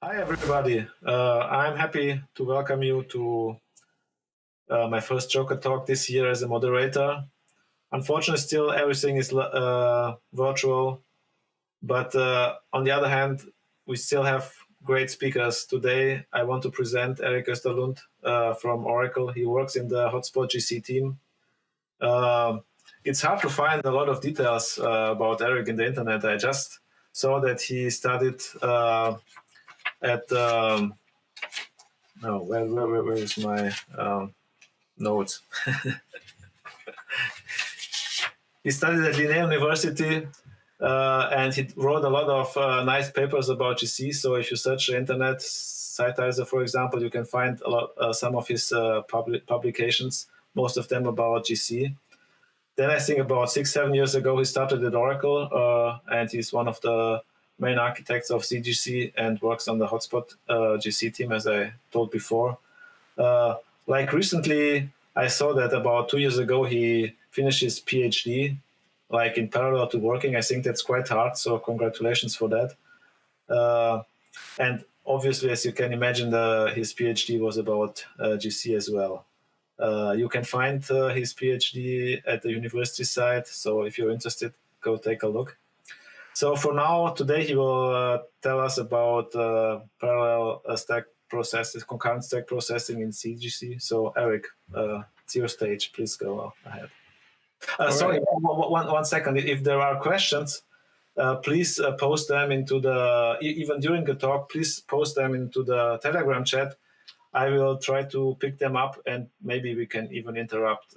Hi, everybody. I'm happy to welcome you to my first Joker talk this year as a moderator. Unfortunately, still everything is virtual, but on the other hand, we still have great speakers. Today, I want to present Erik Österlund from Oracle. He works in the Hotspot GC team. It's hard to find a lot of details about Erik in the internet. I just saw that he studied at where is my notes? He studied at Linnaeus University, and he wrote a lot of nice papers about GC. So if you search the internet, Citizer, for example, you can find some of his publications, most of them about GC. Then I think about 6-7 years ago, he started at Oracle, and he's one of the main architects of CGC and works on the Hotspot GC team, as I told before. Like recently, I saw that about 2 years ago, he finished his PhD, like in parallel to working. I think that's quite hard, so congratulations for that. And obviously, as you can imagine, his PhD was about GC as well. You can find his PhD at the university site, so if you're interested, go take a look. So for now, today he will tell us about parallel stack processes, concurrent stack processing in CGC. So Erik, it's your stage. Please go ahead. Sorry, right. One second. If there are questions, please post them into even during the talk, please post them into the Telegram chat. I will try to pick them up, and maybe we can even interrupt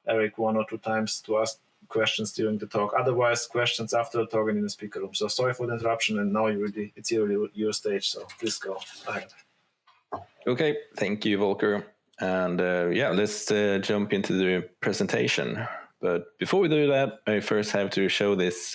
Erik 1 or 2 times to ask questions during the talk. Otherwise, questions after the talk and in the speaker room. So sorry for the interruption, and now it's your stage, so please go ahead. Okay, thank you, Volker. And let's jump into the presentation. But before we do that, I first have to show this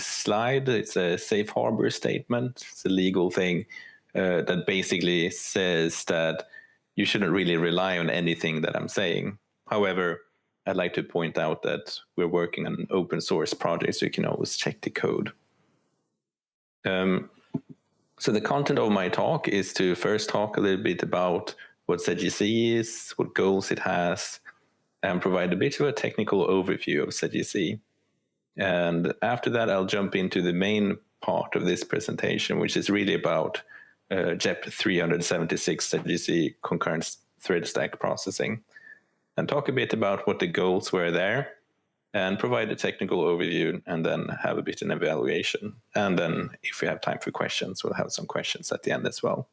slide. It's a safe harbor statement. It's a legal thing that basically says that you shouldn't really rely on anything that I'm saying. However, I'd like to point out that we're working on an open source project, so you can always check the code. So the content of my talk is to first talk a little bit about what ZGC is, what goals it has, and provide a bit of a technical overview of ZGC. And after that, I'll jump into the main part of this presentation, which is really about JEP 376 ZGC concurrent thread stack processing, and talk a bit about what the goals were there, and provide a technical overview, and then have a bit of an evaluation. And then if we have time for questions, we'll have some questions at the end as well.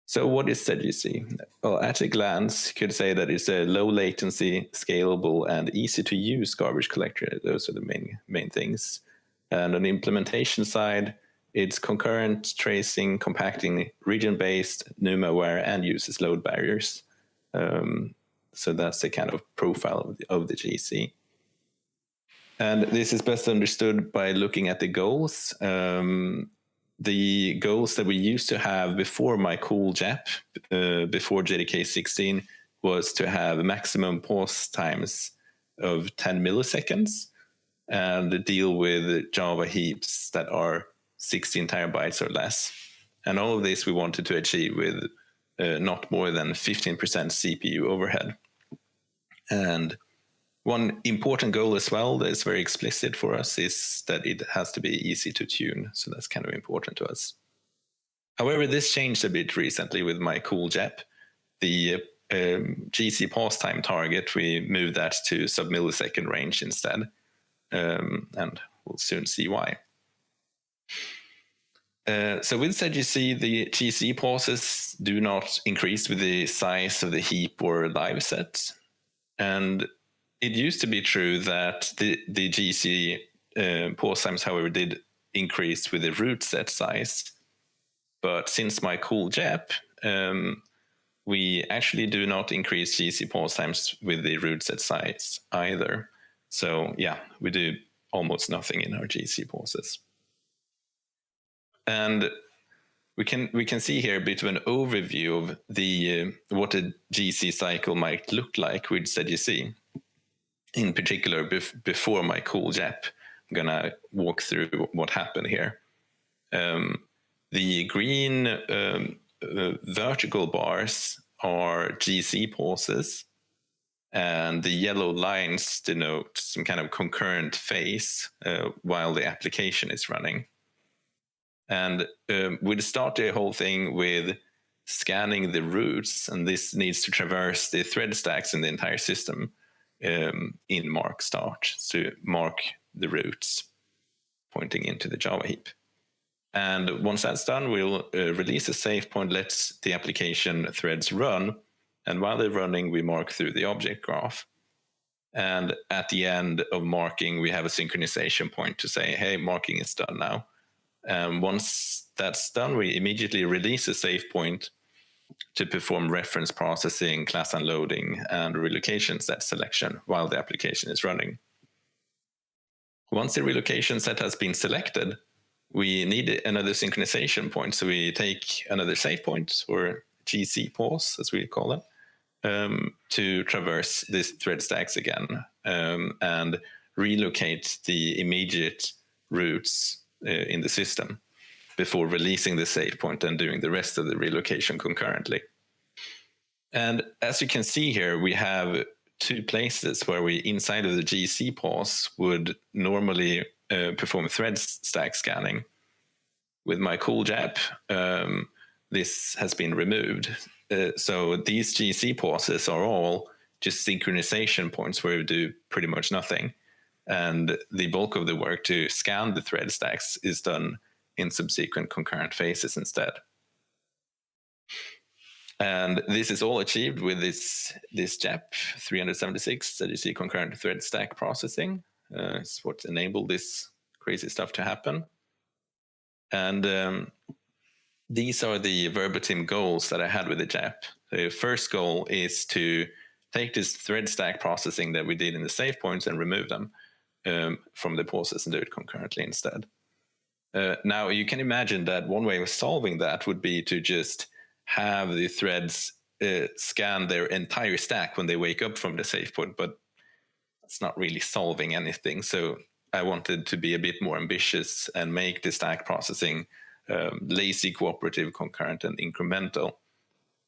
So what is ZGC? Well, at a glance, you could say that it's a low latency, scalable, and easy to use garbage collector. Those are the main things. And on the implementation side, it's concurrent, tracing, compacting, region-based, NUMA-aware, and uses load barriers. So that's the kind of profile of the GC. And this is best understood by looking at the goals. The goals that we used to have before my cool JEP, before JDK 16, was to have maximum pause times of 10 milliseconds and deal with Java heaps that are 16 terabytes or less. And all of this we wanted to achieve with not more than 15% CPU overhead. And one important goal as well that is very explicit for us is that it has to be easy to tune. So that's kind of important to us. However, this changed a bit recently with my cool JEP. The GC pause time target, we moved that to sub-millisecond range instead. And we'll soon see why. So with ZGC, the GC pauses do not increase with the size of the heap or live set. And it used to be true that the GC pause times, however, did increase with the root set size. But since my cool JEP, we actually do not increase GC pause times with the root set size either. So yeah, we do almost nothing in our GC pauses. And we can see here a bit of an overview of what a GC cycle might look like with ZGC. In particular, before my cool JEP, I'm gonna walk through what happened here. The The green vertical bars are GC pauses, and the yellow lines denote some kind of concurrent phase while the application is running. And we'd start the whole thing with scanning the routes, and this needs to traverse the thread stacks in the entire system in mark start, to mark the routes pointing into the Java heap. And once that's done, we'll release a save point, lets the application threads run. And while they're running, we mark through the object graph. And at the end of marking, we have a synchronization point to say, hey, marking is done now. Once that's done, we immediately release a save point to perform reference processing, class unloading, and relocation set selection while the application is running. Once the relocation set has been selected, we need another synchronization point. So we take another save point, or GC pause, as we call it, to traverse these thread stacks again and relocate the immediate routes in the system before releasing the save point and doing the rest of the relocation concurrently. And as you can see here, we have two places where we, inside of the GC pause, would normally perform thread stack scanning. With my cool JAP, this has been removed. So these GC pauses are all just synchronization points where we do pretty much nothing. And the bulk of the work to scan the thread stacks is done in subsequent concurrent phases instead. And this is all achieved with this JAP 376 that you see, concurrent thread stack processing. It's what enabled this crazy stuff to happen. And these are the verbatim goals that I had with the JAP. The first goal is to take this thread stack processing that we did in the save points and remove them from the pauses and do it concurrently instead. Now, you can imagine that one way of solving that would be to just have the threads scan their entire stack when they wake up from the save point, but it's not really solving anything. So I wanted to be a bit more ambitious and make the stack processing lazy, cooperative, concurrent, and incremental,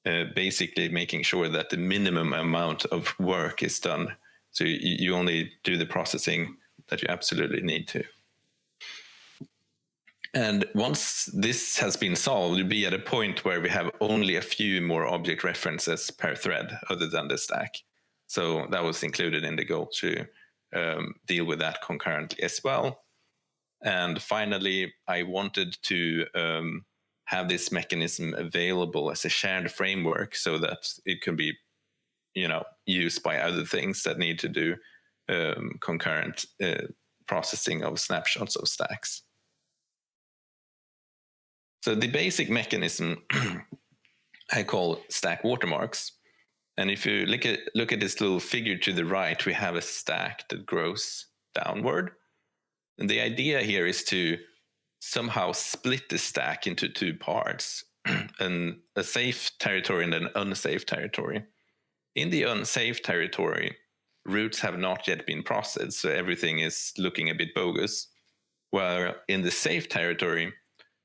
basically making sure that the minimum amount of work is done. So you only do the processing that you absolutely need to. And once this has been solved, we'll be at a point where we have only a few more object references per thread other than the stack. So that was included in the goal to deal with that concurrently as well. And finally, I wanted to have this mechanism available as a shared framework so that it can be, used by other things that need to do concurrent processing of snapshots of stacks. So the basic mechanism I call stack watermarks. And if you look at this little figure to the right, we have a stack that grows downward. And the idea here is to somehow split the stack into two parts, and a safe territory and an unsafe territory. In the unsafe territory, routes have not yet been processed, so everything is looking a bit bogus. Where in the safe territory,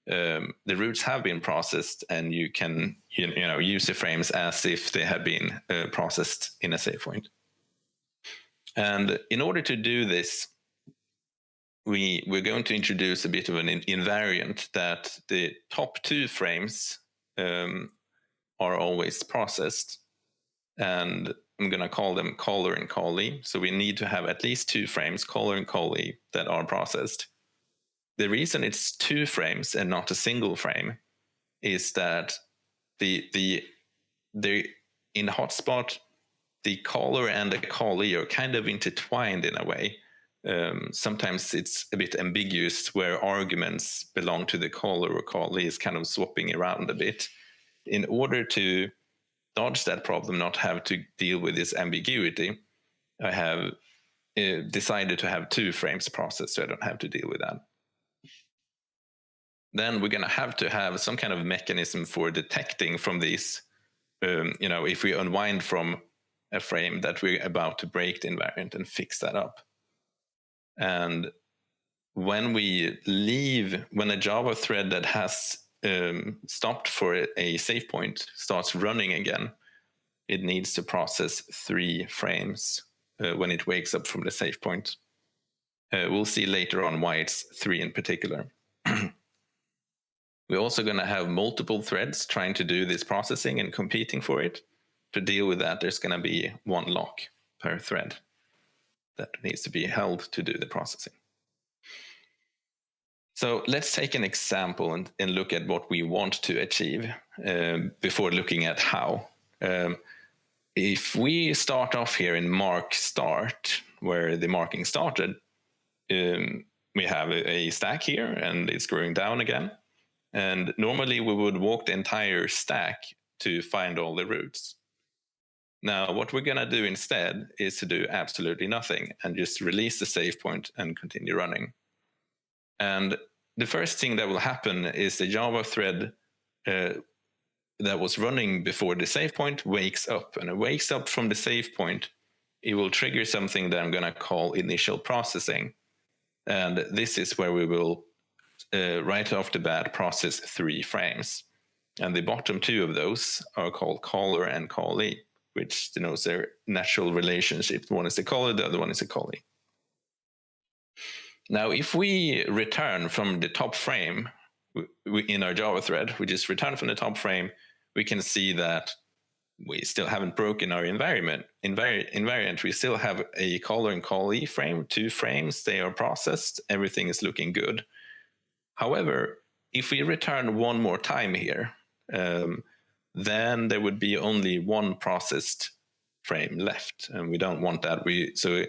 the routes have been processed, and you can use the frames as if they had been processed in a save point. And in order to do this, we're going to introduce a bit of an invariant that the top two frames are always processed, and I'm going to call them caller and callee. So we need to have at least two frames, caller and callee, that are processed. The reason it's two frames and not a single frame is that the in hotspot, the caller and the callee are kind of intertwined in a way. Sometimes it's a bit ambiguous where arguments belong to the caller or callee is kind of swapping around a bit. In order to dodge that problem, not have to deal with this ambiguity, I have decided to have two frames processed so I don't have to deal with that. Then we're going to have some kind of mechanism for detecting from these, if we unwind from a frame that we're about to break the invariant and fix that up. And when a Java thread that has stopped for a save point starts running again, it needs to process 3 frames when it wakes up from the save point. We'll see later on why it's 3 in particular. We're also going to have multiple threads trying to do this processing and competing for it. To deal with that, there's going to be 1 lock per thread that needs to be held to do the processing. So let's take an example and look at what we want to achieve before looking at how. If we start off here in mark start, where the marking started, we have a stack here and it's growing down again. And normally we would walk the entire stack to find all the roots. Now, what we're going to do instead is to do absolutely nothing and just release the save point and continue running. And the first thing that will happen is the Java thread that was running before the save point wakes up. And it wakes up from the save point. It will trigger something that I'm going to call initial processing. And this is where we will, right off the bat, process 3 frames. And the bottom 2 of those are called caller and callee, which denotes their natural relationship. One is a caller, the other one is a callee. Now, if we return from the top frame in our Java thread, we just return from the top frame, we can see that we still haven't broken our invariant. We still have a caller and callee frame, 2 frames, they are processed, everything is looking good. However, if we return one more time here, then there would be only 1 processed frame left, and we don't want that. So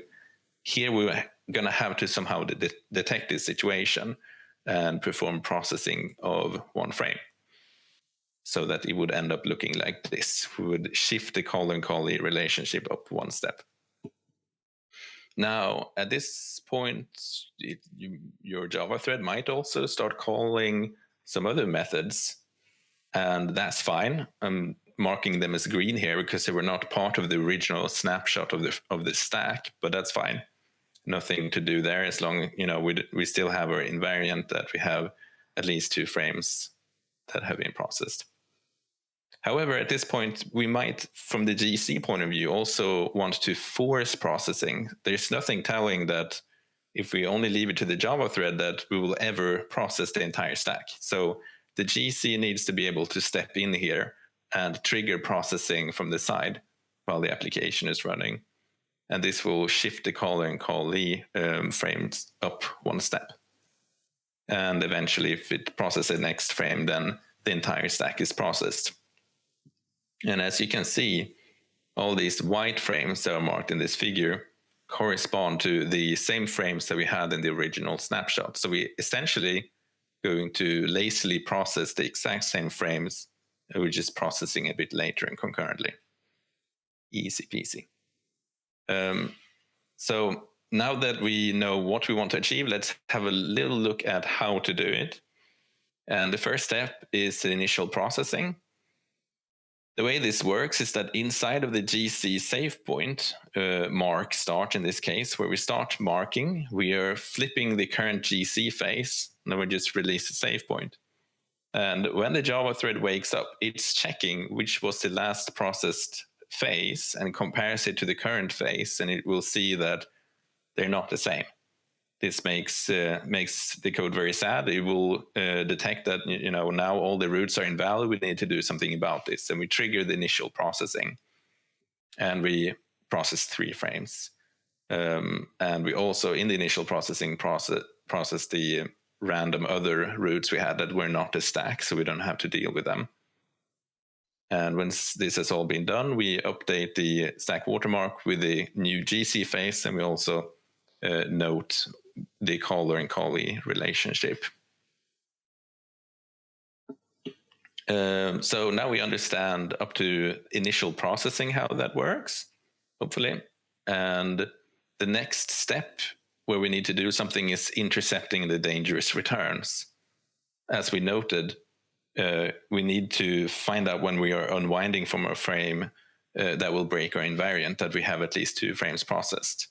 here we're going to have to somehow detect this situation and perform processing of 1 frame, so that it would end up looking like this. We would shift the caller and callee relationship up 1 step. Now, at this point, your Java thread might also start calling some other methods, and that's fine. I'm marking them as green here because they were not part of the original snapshot of the stack, but that's fine. Nothing to do there, as long we still have our invariant that we have at least 2 frames that have been processed. However, at this point, we might, from the GC point of view, also want to force processing. There's nothing telling that if we only leave it to the Java thread that we will ever process the entire stack. So the GC needs to be able to step in here and trigger processing from the side while the application is running. And this will shift the caller and callee frames up 1 step. And eventually, if it processes the next frame, then the entire stack is processed. And as you can see, all these white frames that are marked in this figure correspond to the same frames that we had in the original snapshot. So we essentially going to lazily process the exact same frames, and we're just processing a bit later and concurrently. Easy peasy. So now that we know what we want to achieve, let's have a little look at how to do it. And the first step is the initial processing. The way this works is that inside of the GC save point, mark start in this case, where we start marking, we are flipping the current GC phase, and then we just release the save point. And when the Java thread wakes up, it's checking which was the last processed phase and compares it to the current phase, and it will see that they're not the same. This makes the code very sad. It will detect that now all the roots are invalid. We need to do something about this, and we trigger the initial processing, and we process 3 frames. And we also, in the initial processing, process the random other roots we had that were not a stack, so we don't have to deal with them. And once this has all been done, we update the stack watermark with the new GC phase, and we also note the caller and callee relationship. So now we understand up to initial processing how that works, hopefully. And the next step where we need to do something is intercepting the dangerous returns. As we noted, we need to find out when we are unwinding from a frame that will break our invariant, that we have at least 2 frames processed.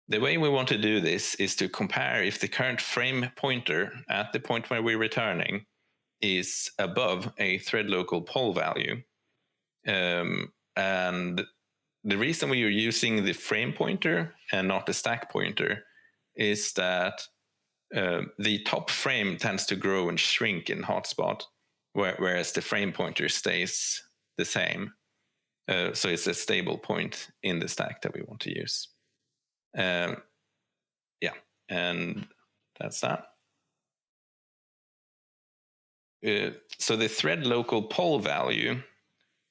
The way we want to do this is to compare if the current frame pointer at the point where we're returning is above a thread local poll value. And the reason we are using the frame pointer and not the stack pointer is that the top frame tends to grow and shrink in hotspot, whereas the frame pointer stays the same. So it's a stable point in the stack that we want to use. Yeah, and that's that. So the thread local poll value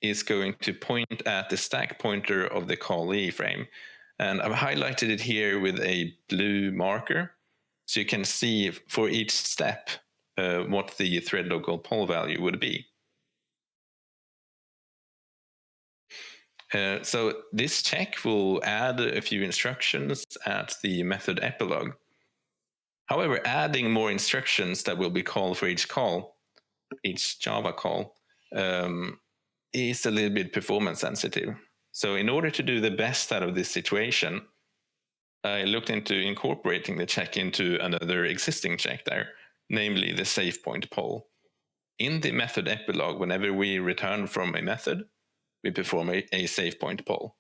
is going to point at the stack pointer of the callee frame. And I've highlighted it here with a blue marker. So you can see for each step what the thread local poll value would be. So this check will add a few instructions at the method epilogue. However, adding more instructions that will be called for each call, each Java call, is a little bit performance sensitive. So in order to do the best out of this situation, I looked into incorporating the check into another existing check there, namely the save point poll. In the method epilogue, whenever we return from a method, we perform a save point poll.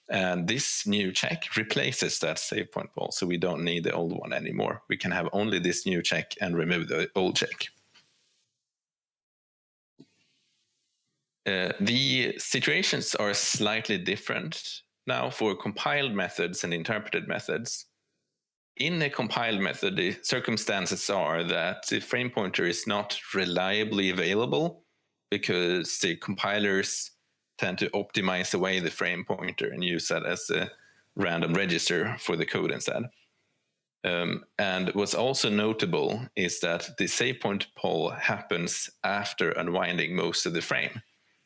And this new check replaces that save point poll, so we don't need the old one anymore. We can have only this new check and remove the old check. The situations are slightly different now for compiled methods and interpreted methods. In a compiled method, the circumstances are that the frame pointer is not reliably available because the compilers tend to optimize away the frame pointer and use that as a random register for the code instead. And what's also notable is that the save point poll happens after unwinding most of the frame.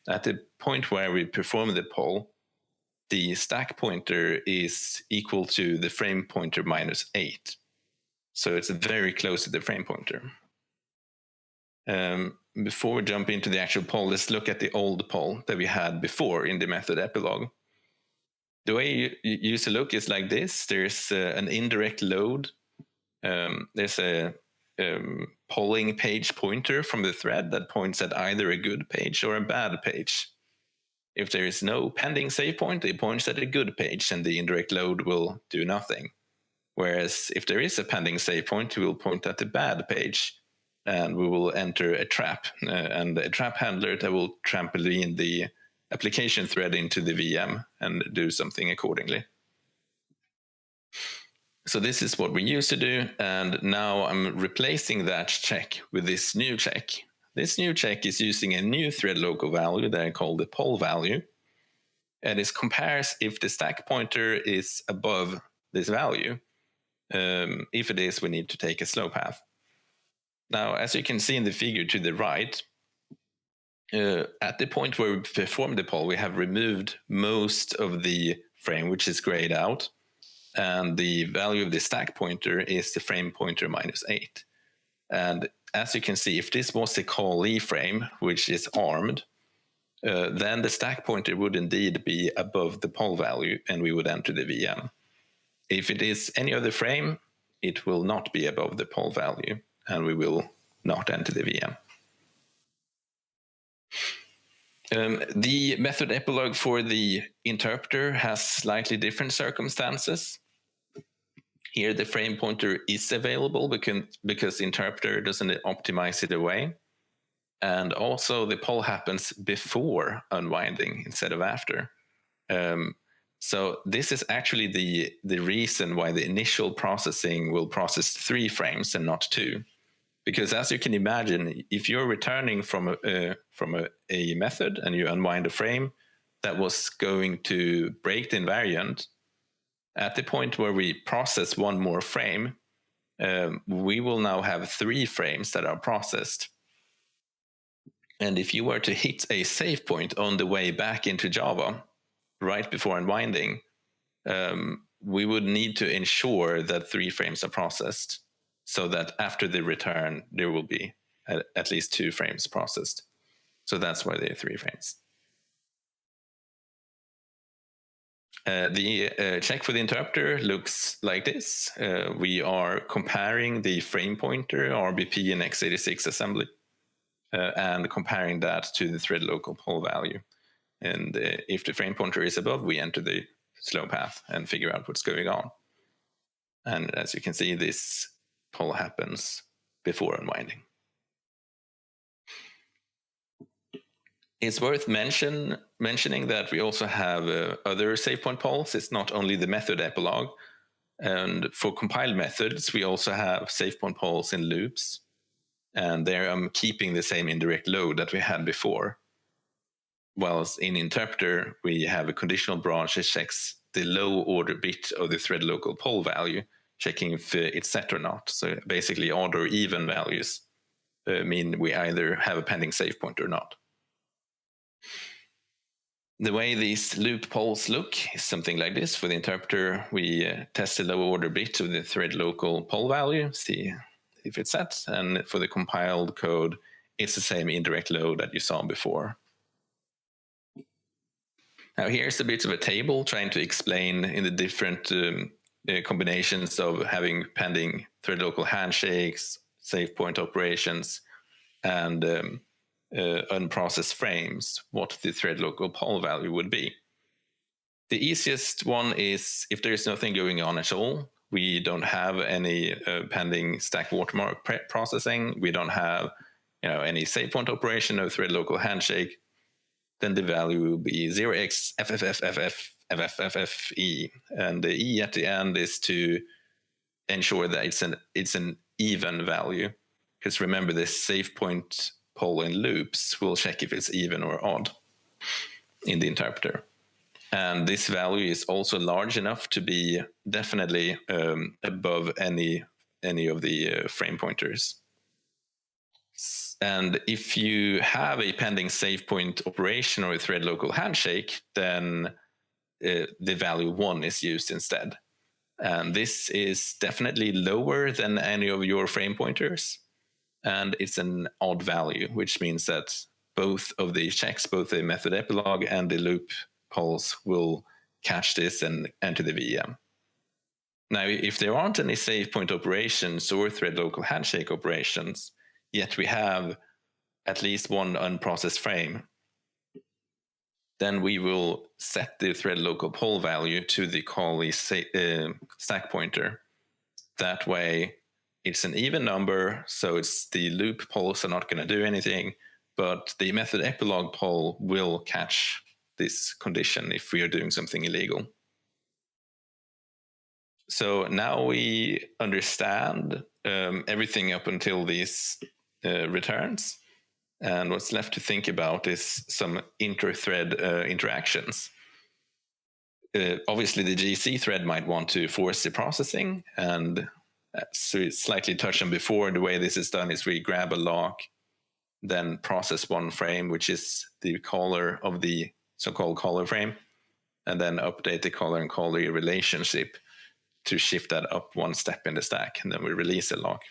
At the point where we perform the poll, the stack pointer is equal to the frame pointer minus 8. So it's very close to the frame pointer. Before we jump into the actual poll, let's look at the old poll that we had before in the method epilogue. The way you used to look is like this. There's an indirect load. There's a polling page pointer from the thread that points at either a good page or a bad page. If there is no pending save point, it points at a good page and the indirect load will do nothing. Whereas if there is a pending save point, it will point at the bad page and we will enter a trap and a trap handler that will trampoline the application thread into the VM and do something accordingly. So this is what we used to do, and now I'm replacing that check with this new check. This new check is using a new thread local value that I call the poll value, and it compares if the stack pointer is above this value. If it is, we need to take a slow path. Now, as you can see in the figure to the right, at the point where we perform the poll, we have removed most of the frame, which is grayed out. And the value of the stack pointer is the frame pointer minus 8. And as you can see, if this was the callee frame, which is armed, then the stack pointer would indeed be above the poll value and we would enter the VM. If it is any other frame, it will not be above the poll value and we will not enter the VM. The method epilogue for the interpreter has slightly different circumstances. Here, the frame pointer is available because the interpreter doesn't optimize it away. And also, the poll happens before unwinding instead of after. So this is actually the reason why the initial processing will process 3 frames and not 2. Because as you can imagine, if you're returning from a method and you unwind a frame that was going to break the invariant, at the point where we process one more frame, we will now have 3 frames that are processed. And if you were to hit a save point on the way back into Java, right before unwinding, we would need to ensure that 3 frames are processed, so that after the return, there will be at least 2 frames processed. So that's why there are 3 frames. The check for the interpreter looks like this. We are comparing the frame pointer, RBP, and x86 assembly. and comparing that to the thread local poll value. And if the frame pointer is above, we enter the slow path and figure out what's going on. And as you can see, this poll happens before unwinding. It's worth mentioning that we also have other save point polls. It's not only the method epilogue. And for compiled methods, we also have save point polls in loops. And there I'm keeping the same indirect load that we had before. Whilst in Interpreter, we have a conditional branch that checks the low order bit of the thread local poll value, checking if it's set or not. So basically odd or even values mean we either have a pending save point or not. The way these loop polls look is something like this. For the interpreter, we test the low order bit of the thread local poll value, see if it's set. And for the compiled code, it's the same indirect load that you saw before. Now here's a bit of a table trying to explain in the different combinations of having pending thread local handshakes, save point operations, and unprocessed frames, what the thread local poll value would be. The easiest one is if there is nothing going on at all. We don't have any pending stack watermark processing. We don't have any save point operation or thread local handshake. Then the value will be 0xFFFFFFFFE, and the E at the end is to ensure that it's an even value. Because remember, this save point poll in loops will check if it's even or odd in the interpreter. And this value is also large enough to be definitely above any of the frame pointers. And if you have a pending save point operation or a thread local handshake, then the value 1 is used instead. And this is definitely lower than any of your frame pointers. And it's an odd value, which means that both of the checks, both the method epilogue and the loop polls, will catch this and enter the VM. Now, if there aren't any save point operations or thread local handshake operations, yet we have at least one unprocessed frame, then we will set the thread local poll value to the callee stack pointer. That way, it's an even number, so it's the loop polls are not going to do anything, but the method epilogue poll will catch this condition if we are doing something illegal. So now we understand everything up until these returns. And what's left to think about is some inter-thread interactions. Obviously, the GC thread might want to force the processing, and so it's slightly touched on before. The way this is done is we grab a lock, then process one frame, which is the caller of the so-called caller frame, and then update the caller and caller relationship to shift that up one step in the stack, and then we release a lock.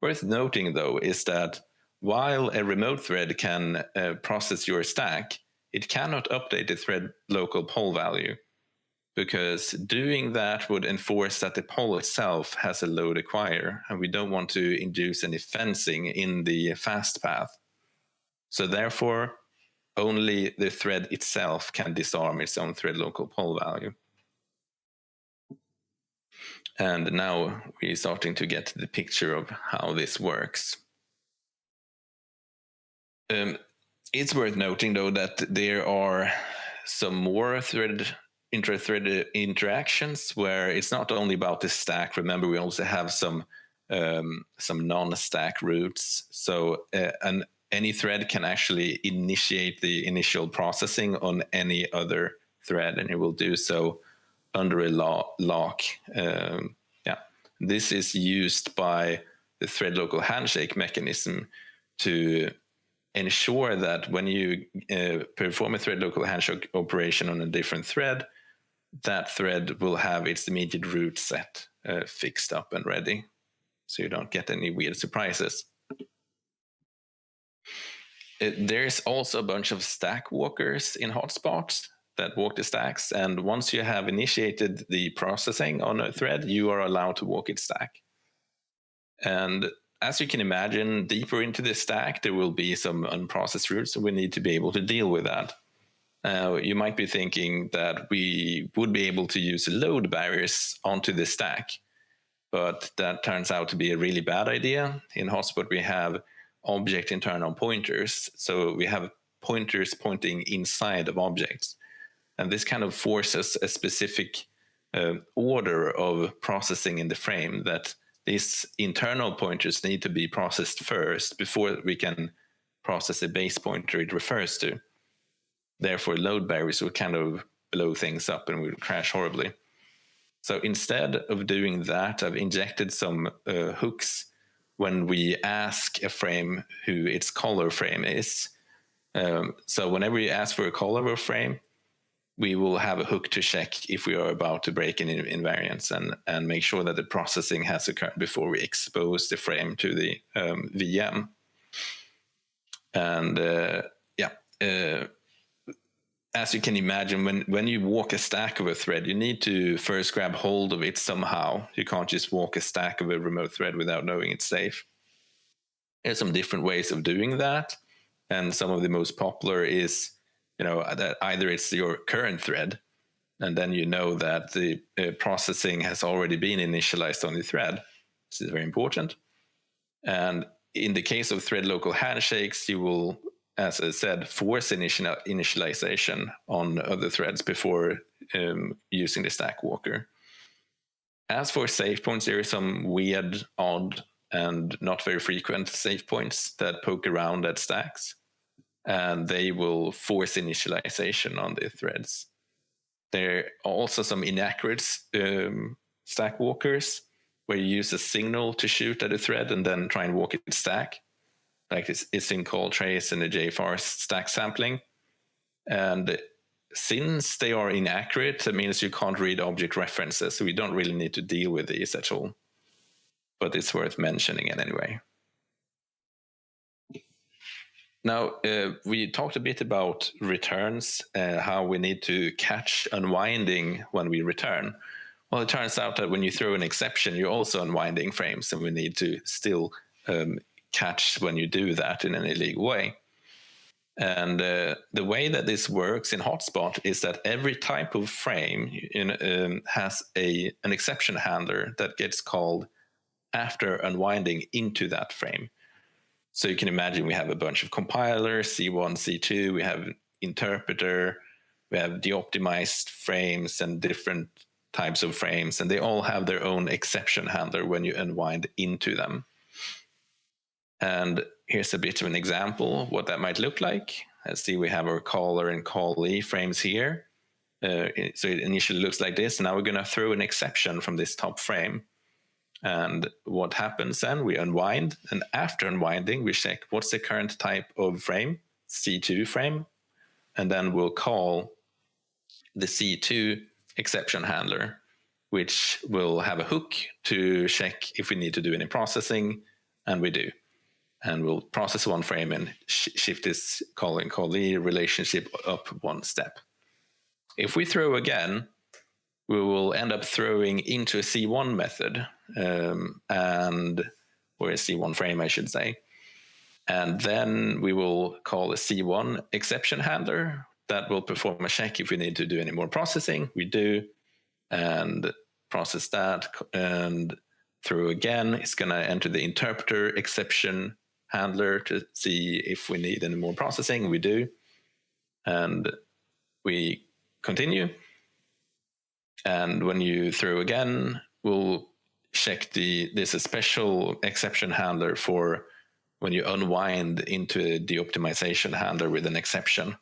Worth noting, though, is that while a remote thread can process your stack, it cannot update the thread local poll value, because doing that would enforce that the poll itself has a load acquire, and we don't want to induce any fencing in the fast path. So therefore, only the thread itself can disarm its own thread local poll value. And now we're starting to get the picture of how this works. It's worth noting, though, that there are some more intra-thread interactions where it's not only about the stack. Remember, we also have some non-stack routes. So any thread can actually initiate the initial processing on any other thread, and it will do so under a lock. This is used by the thread local handshake mechanism to ensure that when you perform a thread local handshake operation on a different thread, that thread will have its immediate route set fixed up and ready, so you don't get any weird surprises. There's also a bunch of stack walkers in hotspots that walk the stacks, and once you have initiated the processing on a thread, you are allowed to walk its stack. And as you can imagine, deeper into the stack, there will be some unprocessed routes, so we need to be able to deal with that. You might be thinking that we would be able to use load barriers onto the stack, but that turns out to be a really bad idea. In Hotspot, we have object internal pointers, so we have pointers pointing inside of objects. And this kind of forces a specific order of processing in the frame, that these internal pointers need to be processed first before we can process the base pointer it refers to. Therefore, load barriers will kind of blow things up and will crash horribly. So instead of doing that, I've injected some hooks when we ask a frame who its color frame is. So whenever we ask for a color of a frame, we will have a hook to check if we are about to break in invariance and make sure that the processing has occurred before we expose the frame to the VM. And as you can imagine, when you walk a stack of a thread, you need to first grab hold of it somehow. You can't just walk a stack of a remote thread without knowing it's safe. There's some different ways of doing that. And some of the most popular is, that either it's your current thread, and then you know that the processing has already been initialized on the thread. This is very important. And in the case of thread local handshakes, you will, as I said, force initialization on other threads before using the stack walker. As for safe points, there are some weird, odd, and not very frequent safe points that poke around at stacks, and they will force initialization on the threads. There are also some inaccurate stack walkers where you use a signal to shoot at a thread and then try and walk it stack, like it's in call trace and the JFAR stack sampling. And since they are inaccurate, that means you can't read object references, so we don't really need to deal with these at all. But it's worth mentioning it anyway. Now, we talked a bit about returns, how we need to catch unwinding when we return. Well, it turns out that when you throw an exception, you're also unwinding frames, and we need to still catch when you do that in an illegal way. And the way that this works in Hotspot is that every type of frame has an exception handler that gets called after unwinding into that frame. So you can imagine we have a bunch of compilers, C1, C2, we have interpreter, we have de-optimized frames and different types of frames, and they all have their own exception handler when you unwind into them. And here's a bit of an example of what that might look like. Let's see, we have our caller and callee frames here. So it initially looks like this. Now we're going to throw an exception from this top frame. And what happens then? We unwind, and after unwinding, we check what's the current type of frame, C2 frame, and then we'll call the C2 exception handler, which will have a hook to check if we need to do any processing, and we do. And we'll process one frame and shift this call and callee relationship up one step. If we throw again, we will end up throwing into a C1 method, or a C1 frame, I should say. And then we will call a C1 exception handler that will perform a check if we need to do any more processing. We do, and process that, and throw again. It's going to enter the interpreter exception handler to see if we need any more processing. We do, and we continue. And when you throw again, we'll check there's a special exception handler for when you unwind into a de-optimization handler with an exception.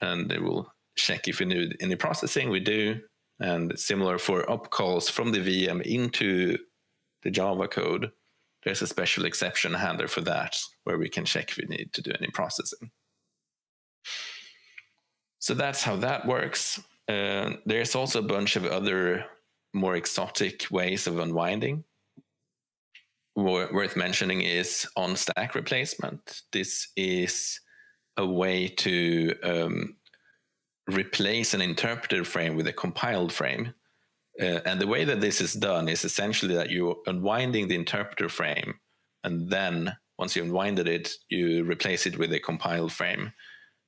And it will check if we need any processing. We do. And similar for upcalls from the VM into the Java code, there's a special exception handler for that, where we can check if we need to do any processing. So that's how that works. There's also a bunch of other more exotic ways of unwinding. Worth mentioning is on-stack replacement. This is a way to replace an interpreted frame with a compiled frame. And the way that this is done is essentially that you're unwinding the interpreter frame And then once you unwinded it, you replace it with a compiled frame.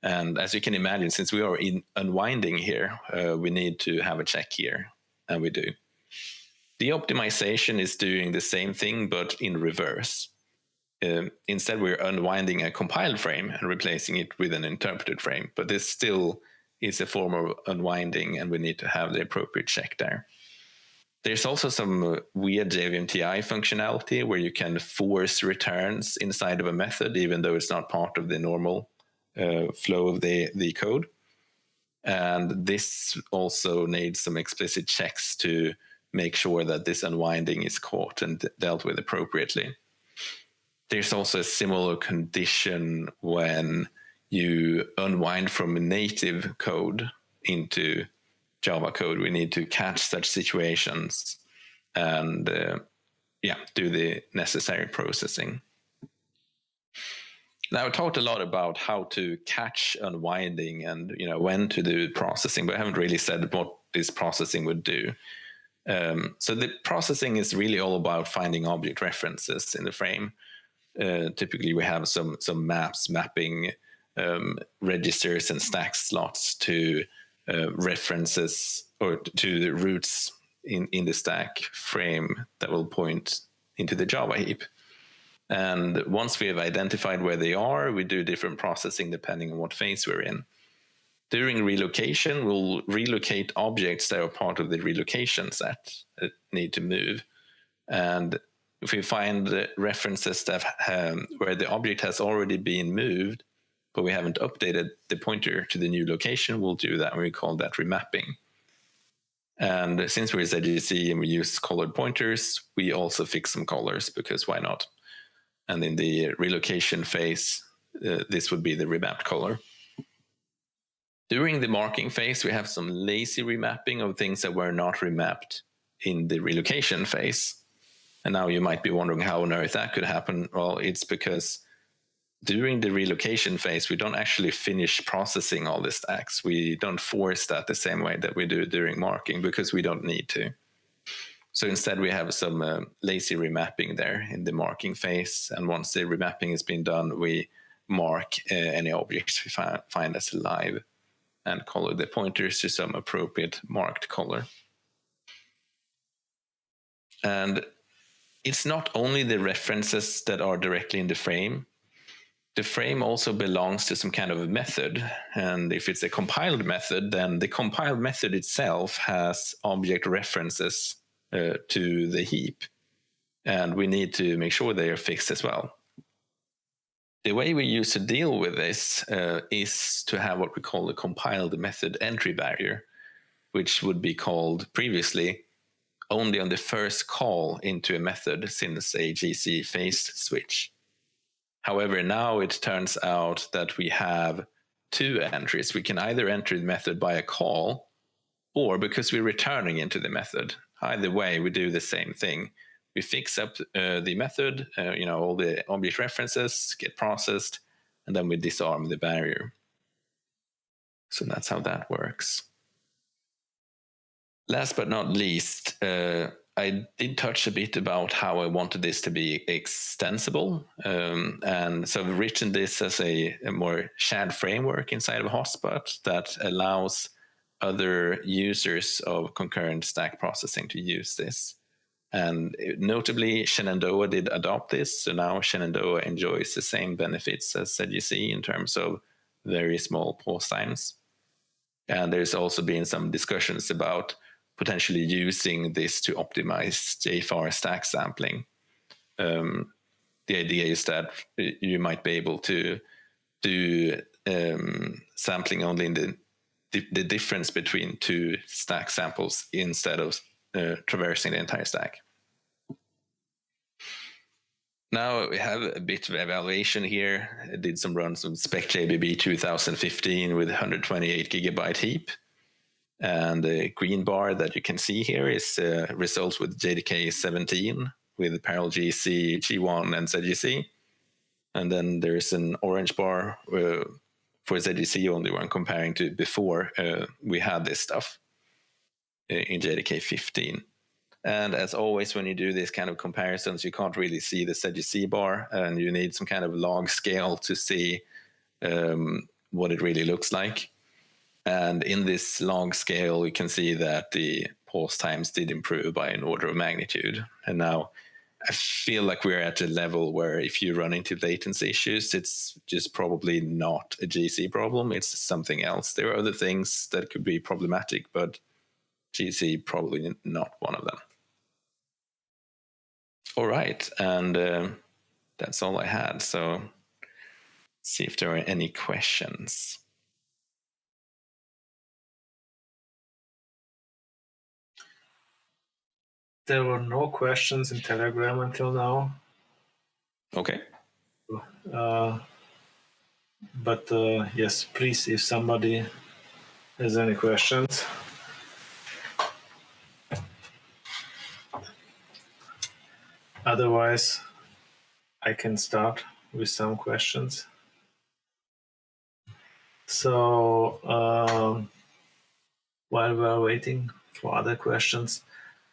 And as you can imagine, since we are in unwinding here, we need to have a check here, and we do. The optimization is doing the same thing, but in reverse. Instead, we're unwinding a compiled frame and replacing it with an interpreted frame, but this still is a form of unwinding, and we need to have the appropriate check there. There's also some weird JVMTI functionality where you can force returns inside of a method, even though it's not part of the normal flow of the code. And this also needs some explicit checks to make sure that this unwinding is caught and dealt with appropriately. There's also a similar condition when you unwind from a native code into Java code. We need to catch such situations and do the necessary processing. Now, I talked a lot about how to catch unwinding and when to do processing, but I haven't really said what this processing would do. So the processing is really all about finding object references in the frame. Typically, we have some maps mapping registers and stack slots to references or to the roots in the stack frame that will point into the Java heap. And once we have identified where they are, we do different processing depending on what phase we're in. During relocation, we'll relocate objects that are part of the relocation set that need to move. And if we find references that where the object has already been moved, but we haven't updated the pointer to the new location, we'll do that, and we call that remapping. And since we're ZGC and we use colored pointers, we also fix some colors, because why not? And in the relocation phase, this would be the remapped color. During the marking phase, we have some lazy remapping of things that were not remapped in the relocation phase. And now you might be wondering how on earth that could happen. Well, it's because during the relocation phase, we don't actually finish processing all the stacks. We don't force that the same way that we do during marking, because we don't need to. So instead, we have some lazy remapping there in the marking phase. And once the remapping has been done, we mark any objects we find as alive and color the pointers to some appropriate marked color. And it's not only the references that are directly in the frame. The frame also belongs to some kind of a method. And if it's a compiled method, then the compiled method itself has object references to the heap. And we need to make sure they are fixed as well. The way we use to deal with this is to have what we call the compiled method entry barrier, which would be called previously only on the first call into a method since a GC phase switch. However, now it turns out that we have two entries. We can either enter the method by a call or because we're returning into the method. Either way, we do the same thing. We fix up the method, all the object references get processed, and then we disarm the barrier. So that's how that works. Last but not least, I did touch a bit about how I wanted this to be extensible. And so I've written this as a more shared framework inside of a hotspot that allows other users of concurrent stack processing to use this. And notably, Shenandoah did adopt this. So now Shenandoah enjoys the same benefits as ZGC in terms of very small pause times. And there's also been some discussions about potentially using this to optimize JFAR stack sampling. The idea is that you might be able to do sampling only in the difference between two stack samples instead of traversing the entire stack. Now we have a bit of evaluation here. I did some runs of SpecJBB 2015 with 128 gigabyte heap. And the green bar that you can see here is results with JDK 17 with parallel GC, G1, and ZGC. And then there's an orange bar for ZGC only when comparing to before we had this stuff in JDK 15. And as always, when you do these kind of comparisons, you can't really see the ZGC bar, and you need some kind of log scale to see what it really looks like. And in this log scale, you can see that the pause times did improve by an order of magnitude. And now I feel like we're at a level where if you run into latency issues, it's just probably not a GC problem. It's something else. There are other things that could be problematic, but GC probably not one of them. All right. And that's all I had. So see if there are any questions. There were no questions in Telegram until now. Okay. But yes, please, if somebody has any questions. Otherwise, I can start with some questions. So while we're waiting for other questions,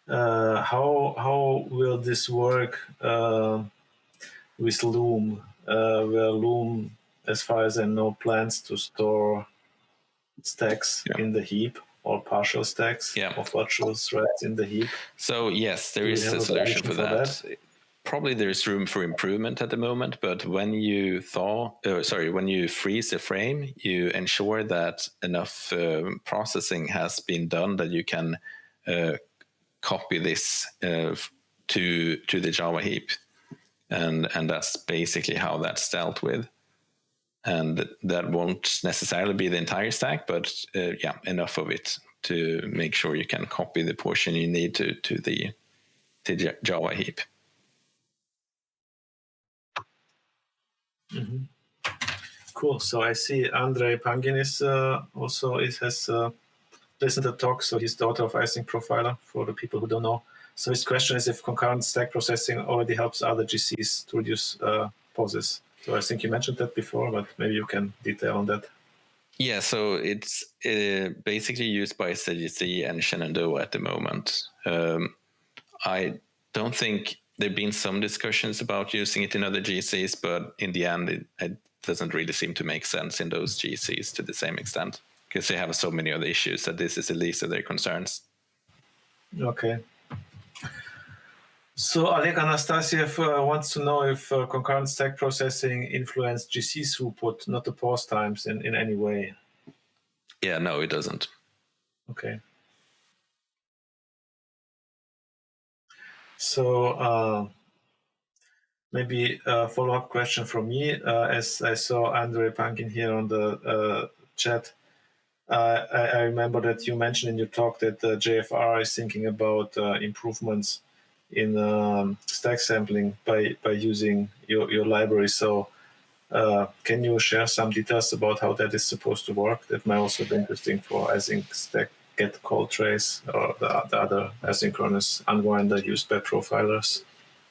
how will this work with Loom? Where Loom, as far as I know, plans to store stacks in the heap or partial stacks of virtual threads in the heap. So yes, there is a solution for that. Probably there's room for improvement at the moment, but when you when you freeze a frame, you ensure that enough processing has been done that you can copy this to the Java heap, and that's basically how that's dealt with. And that won't necessarily be the entire stack, but enough of it to make sure you can copy the portion you need to the Java heap. Mm-hmm. Cool. So I see Andrei Panginis also has listened to the talk. So he's the author of Icing Profiler, for the people who don't know. So his question is if concurrent stack processing already helps other GCs to reduce pauses. So I think you mentioned that before, but maybe you can detail on that. Yeah, so it's basically used by ZGC and Shenandoah at the moment. I don't think there have been some discussions about using it in other GCs, but in the end, it doesn't really seem to make sense in those GCs to the same extent, because they have so many other issues that this is the least of their concerns. Okay. So Oleg Anastasiev wants to know if concurrent stack processing influenced GC throughput, not the pause times in any way. Yeah, no, it doesn't. Okay. So maybe a follow-up question from me. As I saw Andrei Pankin here on the chat, I remember that you mentioned in your talk that JFR is thinking about improvements in stack sampling by using your library. So can you share some details about how that is supposed to work? That might also be interesting for async stack get call trace or the other asynchronous unwinder used by profilers.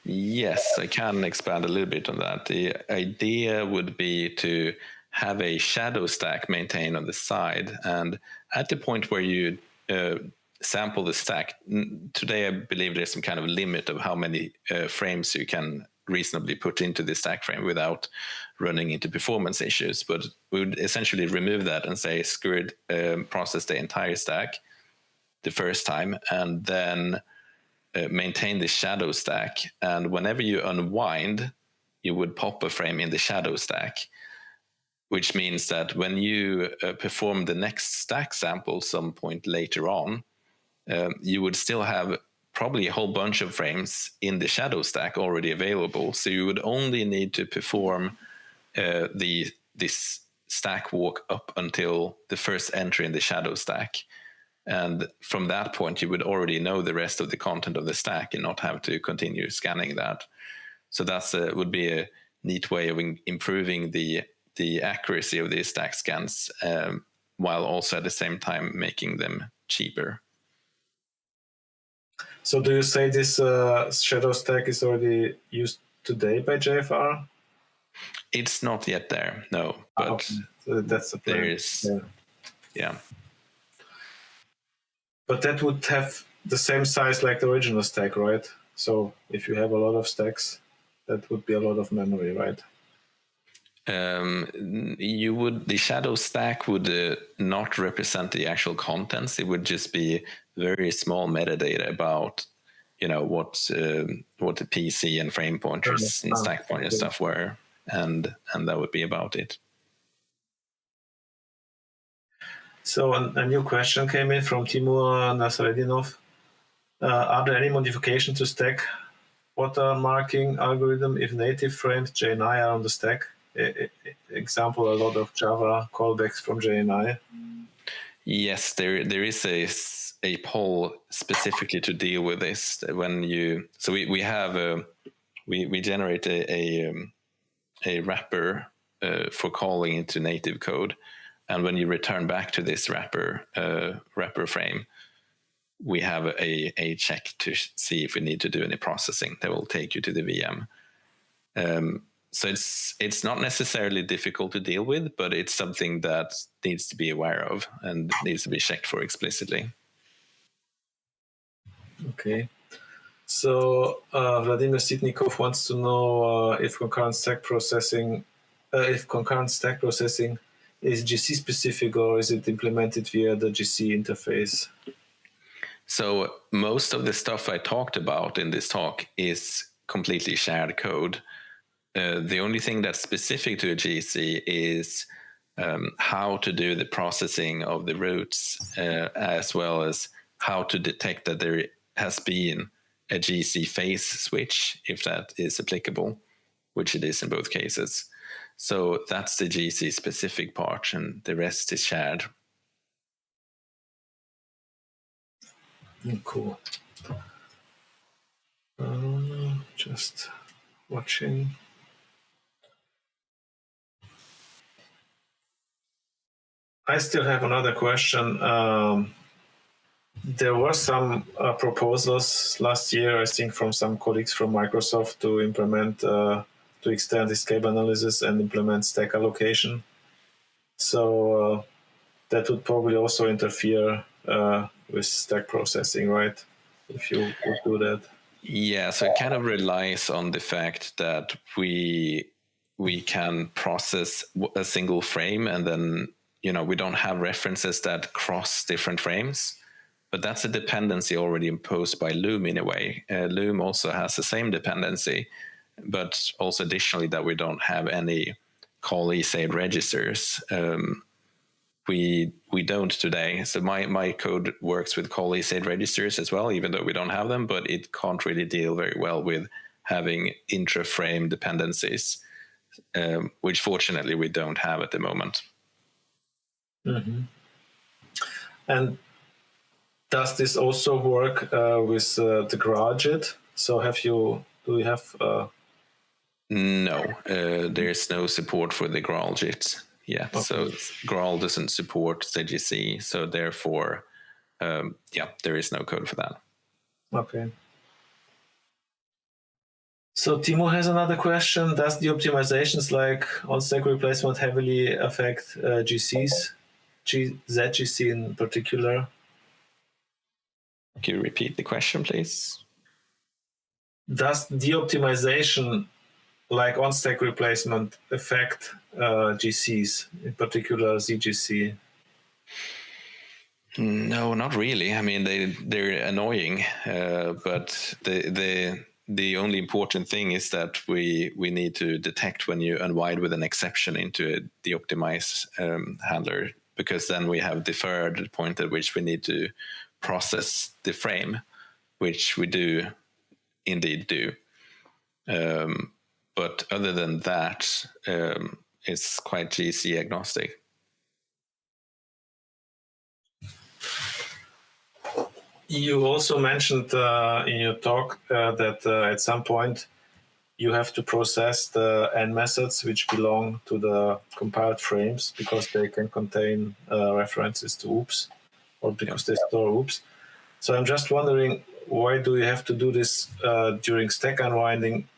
Yes, I can expand a little bit on that. The idea would be to have a shadow stack maintained on the side, and at the point where you sample the stack, today I believe there's some kind of limit of how many frames you can reasonably put into the stack frame without running into performance issues. But we would essentially remove that and say, screw it, process the entire stack the first time, and then maintain the shadow stack. And whenever you unwind, you would pop a frame in the shadow stack, which means that when you perform the next stack sample some point later on, you would still have probably a whole bunch of frames in the shadow stack already available. So you would only need to perform this stack walk up until the first entry in the shadow stack. And from that point, you would already know the rest of the content of the stack and not have to continue scanning that. So that's would be a neat way of improving the accuracy of these stack scans, while also at the same time making them cheaper. So do you say this shadow stack is already used today by JFR? It's not yet there, no. But okay. So that's the plan. Yeah. But that would have the same size like the original stack, right? So if you have a lot of stacks, that would be a lot of memory, right? The shadow stack would not represent the actual contents. It would just be very small metadata about, what the PC and frame pointers and stack pointer stuff were, and that would be about it. So a new question came in from Timur Nasreddinov. Are there any modifications to stack watermarking algorithm if native frames JNI are on the stack? Example, a lot of Java callbacks from JNI. Yes, there is a poll specifically to deal with this. We generate a wrapper for calling into native code, and when you return back to this wrapper frame, we have a check to see if we need to do any processing that will take you to the VM. So it's not necessarily difficult to deal with, but it's something that needs to be aware of and needs to be checked for explicitly. Okay. So Vladimir Sitnikov wants to know if concurrent stack processing is GC specific or is it implemented via the GC interface? So most of the stuff I talked about in this talk is completely shared code. The only thing that's specific to a GC is how to do the processing of the routes, as well as how to detect that there has been a GC phase switch, if that is applicable, which it is in both cases. So that's the GC specific part, and the rest is shared. Cool. Just watching. I still have another question. There were some proposals last year, I think, from some colleagues from Microsoft to implement, to extend escape analysis and implement stack allocation. So that would probably also interfere with stack processing, right? If you would do that. Yeah, so it kind of relies on the fact that we can process a single frame, and then we don't have references that cross different frames. But that's a dependency already imposed by Loom in a way. Loom also has the same dependency, but also additionally that we don't have any call ESAID registers. We don't today. So my code works with call ESAID registers as well, even though we don't have them, but it can't really deal very well with having intra-frame dependencies, which fortunately we don't have at the moment. Mm-hmm. And does this also work with the GraalJIT? So do you have? No, there's no support for the GraalJIT yet. Okay. So Graal doesn't support ZGC, so therefore, there is no code for that. Okay. So Timo has another question. Does the optimizations like on-stack replacement heavily affect GCs, ZGC in particular? Can you repeat the question, please? Does the optimization like on-stack replacement affect GCs, in particular ZGC? No, not really. I mean, they're annoying, but the only important thing is that we need to detect when you unwind with an exception into the optimize handler, because then we have deferred the point at which we need to process the frame, which we do indeed do. But other than that, it's quite GC agnostic. You also mentioned in your talk that at some point you have to process the end methods which belong to the compiled frames because they can contain references to oops, or because they store oops. So I'm just wondering, why do you have to do this during stack unwinding?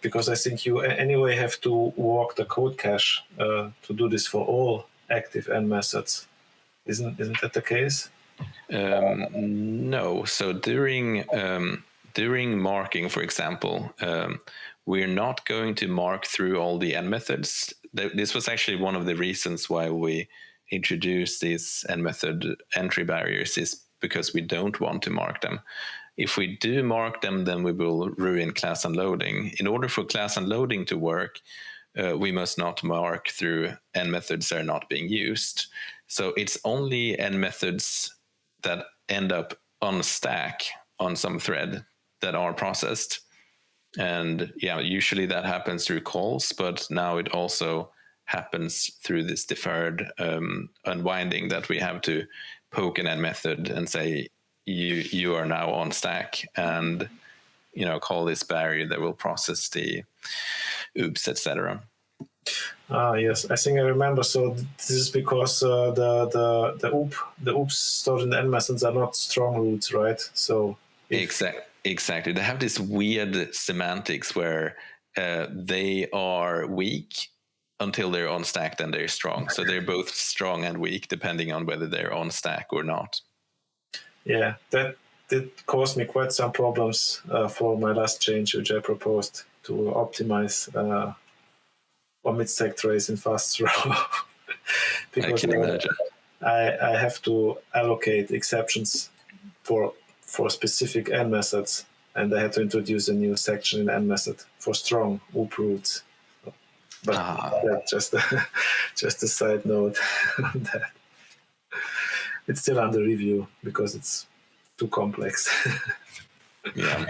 Because I think you anyway have to walk the code cache to do this for all active end methods. Isn't that the case? No. So during marking, for example, we're not going to mark through all the end methods. This was actually one of the reasons why we introduced these end method entry barriers, is because we don't want to mark them. If we do mark them, then we will ruin class unloading. In order for class unloading to work, we must not mark through end methods that are not being used. So it's only end methods that end up on stack on some thread that are processed. And yeah, usually that happens through calls, but now it also happens through this deferred unwinding, that we have to poke an end method and say, you are now on stack, and call this barrier that will process the oops, etc. Yes, I think I remember. So this is because the oops stored in the end methods are not strong roots, right? So exactly, they have this weird semantics where they are weak until they're on stack, then they're strong. So they're both strong and weak depending on whether they're on stack or not. Yeah, that did cause me quite some problems for my last change, which I proposed to optimize omit stack trace in fast throw. Because I can imagine. I have to allocate exceptions for specific end methods, and I had to introduce a new section in the end method for strong OOP roots. But just a side note on that. It's still under review because it's too complex. Yeah.